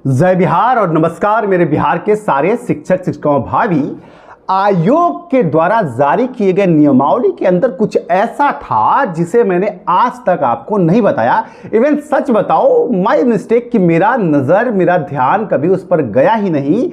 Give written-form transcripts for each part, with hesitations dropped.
जय बिहार और नमस्कार मेरे बिहार के सारे शिक्षक शिक्षिकाओं भावी। आयोग के द्वारा जारी किए गए नियमावली के अंदर कुछ ऐसा था जिसे मैंने आज तक आपको नहीं बताया। इवन सच बताओ, माय मिस्टेक कि मेरा ध्यान कभी उस पर गया ही नहीं।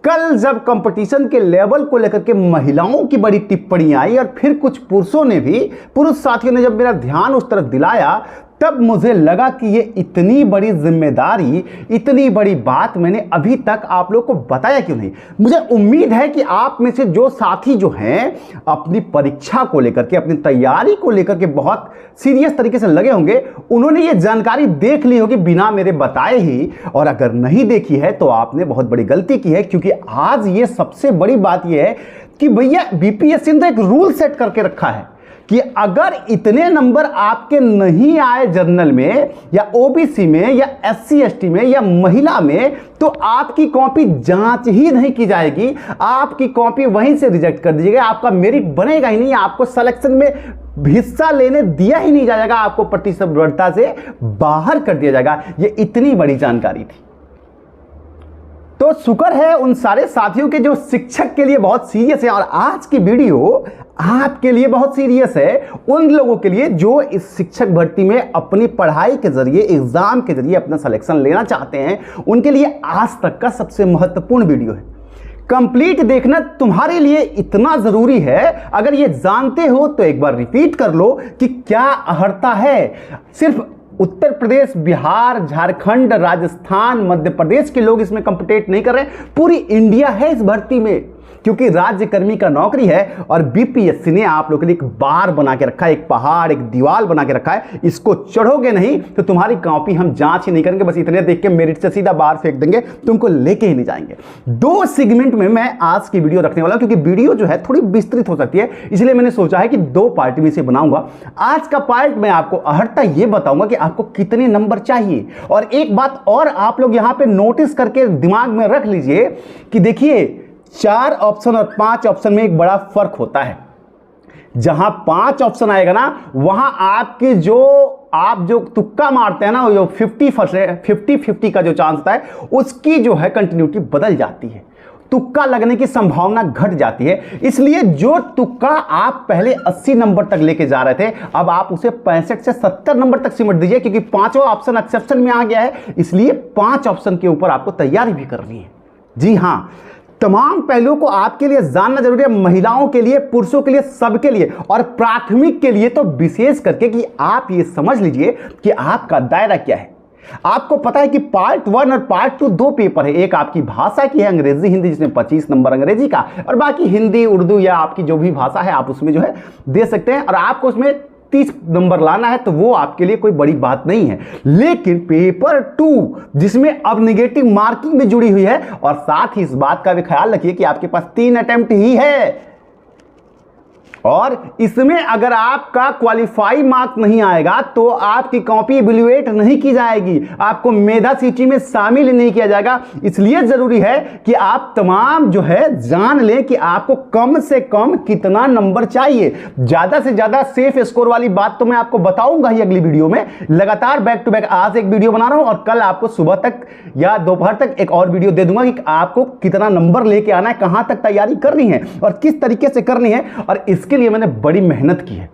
कल जब कंपटीशन के लेवल को लेकर के महिलाओं की बड़ी टिप्पणी आई और फिर कुछ पुरुष साथियों ने जब मेरा ध्यान उस तरफ दिलाया, तब मुझे लगा कि ये इतनी बड़ी जिम्मेदारी, इतनी बड़ी बात मैंने अभी तक आप लोग को बताया क्यों नहीं। मुझे उम्मीद है कि आप में से जो साथी जो हैं अपनी परीक्षा को लेकर के, अपनी तैयारी को लेकर के बहुत सीरियस तरीके से लगे होंगे, उन्होंने ये जानकारी देख ली होगी बिना मेरे बताए ही। और अगर नहीं देखी है तो आपने बहुत बड़ी गलती की है, क्योंकि आज ये सबसे बड़ी बात ये है कि भैया बीपीएससी ने एक रूल सेट करके रखा है कि अगर इतने नंबर आपके नहीं आए जनरल में या ओबीसी में या एससी एसटी में या महिला में, तो आपकी कॉपी जांच ही नहीं की जाएगी। आपकी कॉपी वहीं से रिजेक्ट कर दीजिएगा, आपका मेरिट बनेगा ही नहीं, आपको सिलेक्शन में हिस्सा लेने दिया ही नहीं जाएगा, आपको प्रतिस्पर्धा से बाहर कर दिया जाएगा। ये इतनी बड़ी जानकारी थी। तो शुक्र है उन सारे साथियों के जो शिक्षक के लिए बहुत सीरियस है, और आज की वीडियो आपके लिए बहुत सीरियस है, उन लोगों के लिए जो इस शिक्षक भर्ती में अपनी पढ़ाई के जरिए, एग्जाम के जरिए अपना सिलेक्शन लेना चाहते हैं। उनके लिए आज तक का सबसे महत्वपूर्ण वीडियो है। कंप्लीट देखना तुम्हारे लिए इतना जरूरी है। अगर ये जानते हो तो एक बार रिपीट कर लो कि क्या अहर्ता है। सिर्फ उत्तर प्रदेश, बिहार, झारखंड, राजस्थान, मध्य प्रदेश के लोग इसमें कॉम्पिटेट नहीं कर रहे, पूरी इंडिया है इस भर्ती में, क्योंकि राज्यकर्मी का नौकरी है। और बीपीएससी ने आप लोगों के लिए एक बार बना के रखा है, एक पहाड़, एक दीवार बना के रखा है। इसको चढ़ोगे नहीं तो तुम्हारी कॉपी हम जांच ही नहीं करेंगे, बस इतने देख के मेरिट से सीधा बाहर फेंक देंगे, तुमको लेके ही नहीं जाएंगे। दो सेगमेंट में मैं आज की वीडियो रखने वाला हूं, क्योंकि वीडियो जो है थोड़ी विस्तृत हो सकती है, इसलिए मैंने सोचा है कि दो पार्ट में इसे बनाऊंगा। आज का पार्ट मैं आपको अहर्ता ये बताऊंगा कि आपको कितने नंबर चाहिए। और एक बात और आप लोग यहां पे नोटिस करके दिमाग में रख लीजिए कि देखिए, 4 ऑप्शन और 5 ऑप्शन में एक बड़ा फर्क होता है। जहां 5 ऑप्शन आएगा ना, वहां आपके आप जो तुक्का मारते हैं ना, जो 50-50 का जो चांस होता है, उसकी जो है कंटिन्यूटी बदल जाती है, तुक्का लगने की संभावना घट जाती है। इसलिए जो तुक्का आप पहले 80 नंबर तक लेके जा रहे थे, अब आप उसे 65 से 70 नंबर तक सिमट दीजिए, क्योंकि 5वां ऑप्शन एक्सेप्शन में आ गया है। इसलिए 5 ऑप्शन के ऊपर आपको तैयारी भी करनी है। जी हां, तमाम पहलुओं को आपके लिए जानना जरूरी है, महिलाओं के लिए, पुरुषों के लिए, सबके लिए, और प्राथमिक के लिए तो विशेष करके कि आप ये समझ लीजिए कि आपका दायरा क्या है। आपको पता है कि पार्ट 1 और पार्ट 2 दो पेपर है। एक आपकी भाषा की है, अंग्रेजी हिंदी, जिसमें 25 नंबर अंग्रेजी का, और बाकी हिंदी उर्दू या आपकी जो भी भाषा है आप उसमें जो है दे सकते हैं। और आपको उसमें 30 नंबर लाना है, तो वो आपके लिए कोई बड़ी बात नहीं है। लेकिन पेपर 2 जिसमें अब नेगेटिव मार्किंग भी जुड़ी हुई है, और साथ ही इस बात का भी ख्याल रखिए कि आपके पास 3 अटेम्प्ट ही है, और इसमें अगर आपका क्वालिफाई मार्क नहीं आएगा तो आपकी कॉपी इवैल्यूएट नहीं की जाएगी, आपको मेधा सूची में शामिल नहीं किया जाएगा। इसलिए जरूरी है कि आप तमाम जो है जान लें कि आपको कम से कम कितना नंबर चाहिए। ज्यादा से ज्यादा सेफ स्कोर वाली बात तो मैं आपको बताऊंगा ही अगली वीडियो में। लगातार बैक टू बैक आज एक वीडियो बना रहा हूं, और कल आपको सुबह तक या दोपहर तक एक और वीडियो दे दूंगा कि आपको कितना नंबर लेके आना है, कहां तक तैयारी करनी है और किस तरीके से करनी है। और इसके लिए मैंने बड़ी मेहनत की है,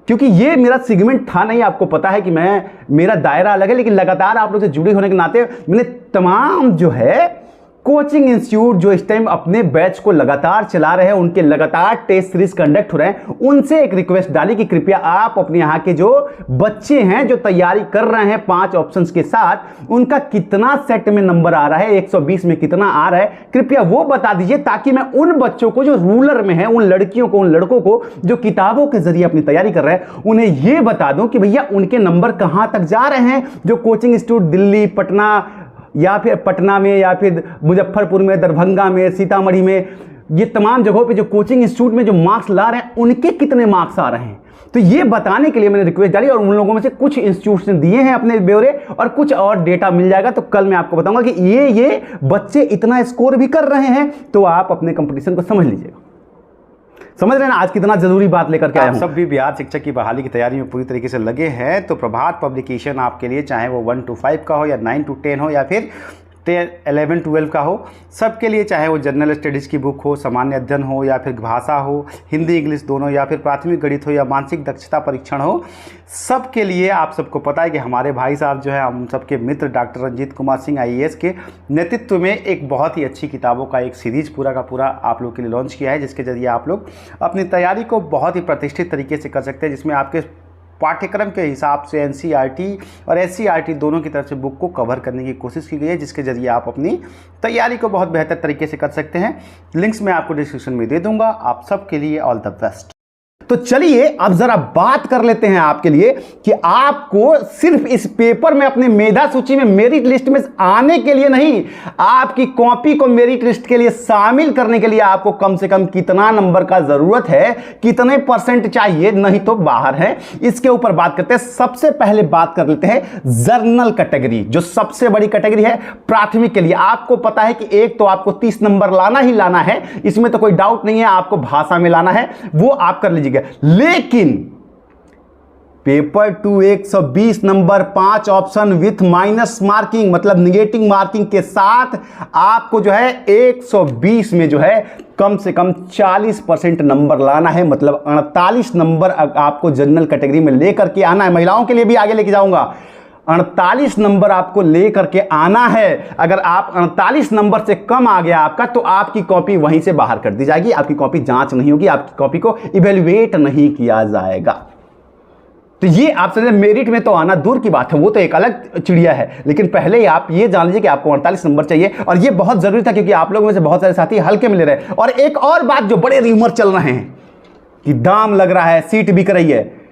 क्योंकि ये मेरा सेगमेंट था नहीं। आपको पता है कि मेरा दायरा अलग है, लेकिन लगातार आप लोग से जुड़े होने के नाते मैंने तमाम जो है कोचिंग इंस्टीट्यूट जो इस टाइम अपने बैच को लगातार चला रहे हैं, उनके लगातार टेस्ट सीरीज कंडक्ट हो रहे हैं, उनसे एक रिक्वेस्ट डाली कि कृपया आप अपने यहाँ के जो बच्चे हैं जो तैयारी कर रहे हैं 5 ऑप्शंस के साथ, उनका कितना सेट में नंबर आ रहा है, 120 में कितना आ रहा है, कृपया वो बता दीजिए, ताकि मैं उन बच्चों को जो रूरल में है, उन लड़कियों को, उन लड़कों को जो किताबों के जरिए अपनी तैयारी कर रहे हैं, उन्हें ये बता दूं कि भैया उनके नंबर कहां तक जा रहे हैं। जो कोचिंग इंस्टीट्यूट दिल्ली, पटना या फिर पटना में, या फिर मुजफ्फरपुर में, दरभंगा में, सीतामढ़ी में, ये तमाम जगहों पे जो कोचिंग इंस्टीट्यूट में जो मार्क्स ला रहे हैं, उनके कितने मार्क्स आ रहे हैं। तो ये बताने के लिए मैंने रिक्वेस्ट डाली, और उन लोगों में से कुछ इंस्टीट्यूट ने दिए हैं अपने ब्यौरे, और कुछ और डेटा मिल जाएगा। तो कल मैं आपको बताऊंगा कि ये बच्चे इतना स्कोर भी कर रहे हैं, तो आप अपने कंपटीशन को समझ लीजिएगा। समझ रहे हैं ना आज कितना जरूरी बात लेकर के आया हूं। सब भी बिहार शिक्षक की बहाली की तैयारी में पूरी तरीके से लगे हैं, तो प्रभात पब्लिकेशन आपके लिए, चाहे वो 1 to 5 का हो या 9 to 10 हो या फिर 11-12 का हो, सबके लिए, चाहे वो जनरल स्टडीज़ की बुक हो, सामान्य अध्ययन हो या फिर भाषा हो, हिंदी इंग्लिश दोनों, या फिर प्राथमिक गणित हो या मानसिक दक्षता परीक्षण हो, सबके लिए आप सबको पता है कि हमारे भाई साहब जो है, हम सबके मित्र डॉक्टर रंजीत कुमार सिंह IAS के नेतृत्व में एक बहुत ही अच्छी किताबों का एक सीरीज़ पूरा का पूरा आप लोग के लिए लॉन्च किया है, जिसके जरिए आप लोग अपनी तैयारी को बहुत ही प्रतिष्ठित तरीके से कर सकते हैं, जिसमें आपके पाठ्यक्रम के हिसाब से NCERT और SCERT दोनों की तरफ से बुक को कवर करने की कोशिश की गई है, जिसके जरिए आप अपनी तैयारी को बहुत बेहतर तरीके से कर सकते हैं। लिंक्स मैं आपको डिस्क्रिप्शन में दे दूंगा। आप सबके लिए ऑल द बेस्ट। तो चलिए अब जरा बात कर लेते हैं आपके लिए कि आपको सिर्फ इस पेपर में अपने मेधा सूची में मेरिट लिस्ट में आने के लिए नहीं, आपकी कॉपी को मेरिट लिस्ट के लिए शामिल करने के लिए आपको कम से कम कितना नंबर का जरूरत है, कितने % चाहिए, नहीं तो बाहर है, इसके ऊपर बात करते हैं। सबसे पहले बात कर लेते हैं जर्नल कैटेगरी, जो सबसे बड़ी कैटेगरी है प्राथमिक के लिए। आपको पता है कि एक तो आपको 30 नंबर लाना ही लाना है, इसमें तो कोई डाउट नहीं है, आपको भाषा में लाना है, वो आप कर लीजिएगा। लेकिन paper 2 120 number 5 option with minus marking, मतलब निगेटिव मार्किंग के साथ आपको जो है 120 में जो है कम से कम 40% नंबर लाना है, मतलब 48 नंबर आपको जनरल कैटेगरी में लेकर के आना है। महिलाओं के लिए भी आगे लेके जाऊंगा, 48 नंबर आपको लेकर के आना है। अगर आप 48 नंबर से कम आ गया आपका, तो आपकी कॉपी वहीं से बाहर कर दी जाएगी, आपकी कॉपी जांच नहीं होगी, आपकी कॉपी को इवेल्युएट नहीं किया जाएगा। तो ये आप समझे, मेरिट में तो आना दूर की बात है, वो तो एक अलग चिड़िया है, लेकिन पहले ही आप ये जान लीजिए कि आपको 48 नंबर चाहिए, और ये बहुत जरूरी था क्योंकि आप लोगों में से बहुत सारे साथी हल्के में ले रहे हैं। और एक और बात, जो बड़े रूमर चल रहे हैं कि दाम लग रहा है, सीट बिक रही है,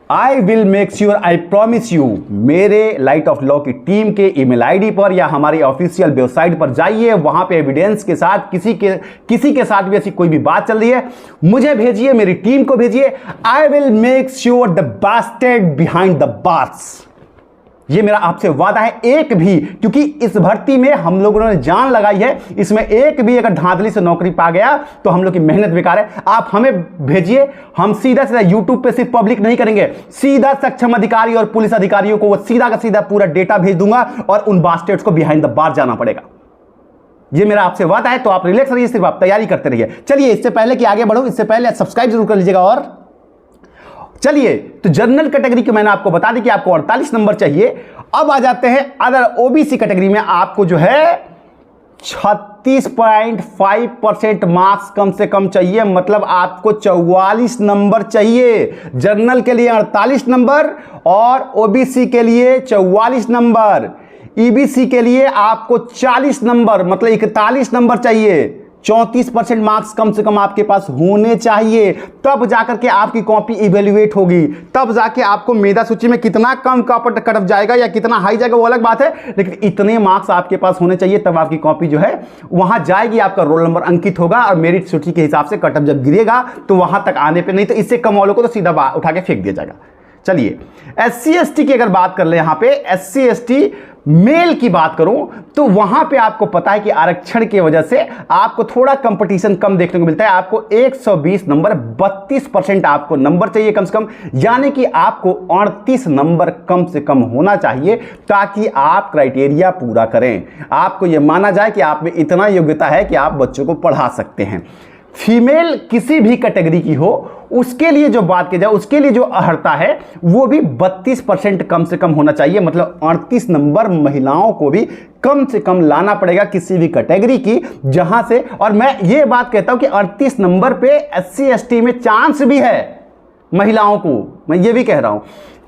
I will make sure, I promise you, मेरे लाइट ऑफ लॉ की टीम के ईमेल आईडी पर या हमारी ऑफिशियल वेबसाइट पर जाइए, वहां पे एविडेंस के साथ किसी के साथ भी ऐसी कोई भी बात चल रही है, मुझे भेजिए, मेरी टीम को भेजिए। I will make sure the bastard behind the bars, ये मेरा आपसे वादा है। एक भी, क्योंकि इस भर्ती में हम लोगों ने जान लगाई है, इसमें एक भी अगर धांधली से नौकरी पा गया तो हम लोग की मेहनत बेकार है। आप हमें भेजिए, हम सीधा सीधा यूट्यूब पे सिर्फ पब्लिक नहीं करेंगे, सीधा सक्षम अधिकारी और पुलिस अधिकारियों को वो सीधा का सीधा पूरा डेटा भेज दूंगा, और उन बास्टेड्स को बिहाइंड द बार जाना पड़ेगा। ये मेरा आपसे वादा है, तो आप रिलैक्स रहिए, सिर्फ आप तैयारी करते रहिए। चलिए, इससे पहले कि आगे बढ़ूं, इससे पहले सब्सक्राइब जरूर कर लीजिएगा। और चलिए, तो जनरल कैटेगरी के मैंने आपको बता दी कि आपको 48 नंबर चाहिए। अब आ जाते हैं अदर OBC कैटेगरी में, आपको जो है 36.5% मार्क्स कम से कम चाहिए, मतलब आपको 44 नंबर चाहिए। जनरल के लिए 48 नंबर और OBC के लिए 44 नंबर, EBC के लिए आपको 40 नंबर, मतलब 41 नंबर चाहिए। 34% मार्क्स कम से कम आपके पास होने चाहिए, तब जाकर के आपकी कॉपी इवेल्युएट होगी, तब जाके आपको मेधा सूची में कितना कम कट ऑफ जाएगा या कितना हाई जाएगा वो अलग बात है, लेकिन इतने मार्क्स आपके पास होने चाहिए, तब आपकी कॉपी जो है वहां जाएगी, आपका रोल नंबर अंकित होगा, और मेरिट सूची के हिसाब से कट ऑफ जब गिरेगा तो वहां तक आने पर, नहीं तो इससे कम वालों को तो सीधा उठा के फेंक दिया जाएगा। चलिए, SC ST की अगर बात कर ले, यहां पे SC ST मेल की बात करूं तो वहां पे आपको पता है कि आरक्षण की वजह से आपको थोड़ा कंपटीशन कम देखने को मिलता है। आपको 120 नंबर, 32% आपको नंबर चाहिए कम से कम, यानी कि आपको 38 नंबर कम से कम होना चाहिए, ताकि आप क्राइटेरिया पूरा करें, आपको यह माना जाए कि आप में इतना योग्यता है कि आप बच्चों को पढ़ा सकते हैं। फीमेल किसी भी कैटेगरी की हो, उसके लिए जो बात की जाए, उसके लिए जो अर्हता है वो भी 32% कम से कम होना चाहिए, मतलब 38 नंबर महिलाओं को भी कम से कम लाना पड़ेगा किसी भी कैटेगरी की, जहां से, और मैं ये बात कहता हूं कि 38 नंबर पे SC ST में चांस भी है महिलाओं को, मैं ये भी कह रहा हूं।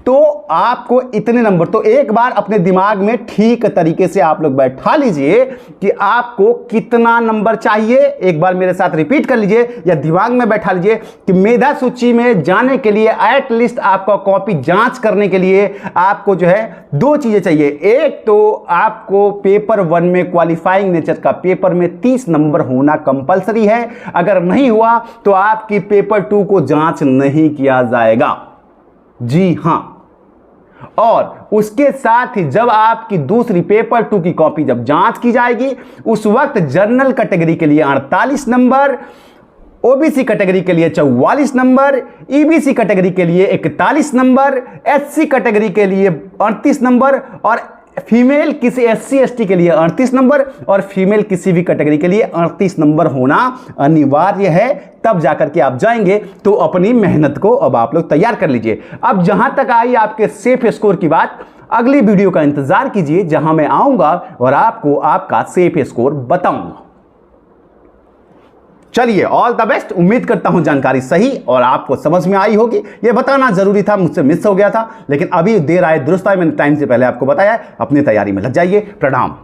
तो आपको इतने नंबर, तो एक बार अपने दिमाग में ठीक तरीके से आप लोग बैठा लीजिए कि आपको कितना नंबर चाहिए। एक बार मेरे साथ रिपीट कर लीजिए या दिमाग में बैठा लीजिए कि मेधा सूची में जाने के लिए, एटलीस्ट आपका कॉपी जांच करने के लिए आपको जो है 2 चीजें चाहिए। एक तो आपको पेपर 1 में क्वालिफाइंग नेचर का पेपर में 30 नंबर होना कंपलसरी है, अगर नहीं हुआ तो आपकी पेपर 2 को जांच नहीं किया जाएगा। जी हां, और उसके साथ ही जब आपकी दूसरी पेपर 2 की कॉपी जब जांच की जाएगी, उस वक्त जनरल कैटेगरी के लिए 48 नंबर, ओबीसी कैटेगरी के लिए 44 नंबर, ईबीसी कैटेगरी के लिए 41 नंबर, एससी कैटेगरी के लिए 38 नंबर और फीमेल किसी एससी एसटी के लिए 38 नंबर और फीमेल किसी भी कैटेगरी के लिए 38 नंबर होना अनिवार्य है। तब जाकर के आप जाएंगे तो अपनी मेहनत को अब आप लोग तैयार कर लीजिए। अब जहां तक आई आपके सेफ स्कोर की बात, अगली वीडियो का इंतजार कीजिए जहां मैं आऊंगा और आपको आपका सेफ स्कोर बताऊंगा। चलिए, ऑल द बेस्ट। उम्मीद करता हूं जानकारी सही और आपको समझ में आई होगी। यह बताना जरूरी था, मुझसे मिस हो गया था, लेकिन अभी देर आए दुरुस्त आए। मैंने टाइम से पहले आपको बताया। अपनी तैयारी में लग जाइए। प्रणाम।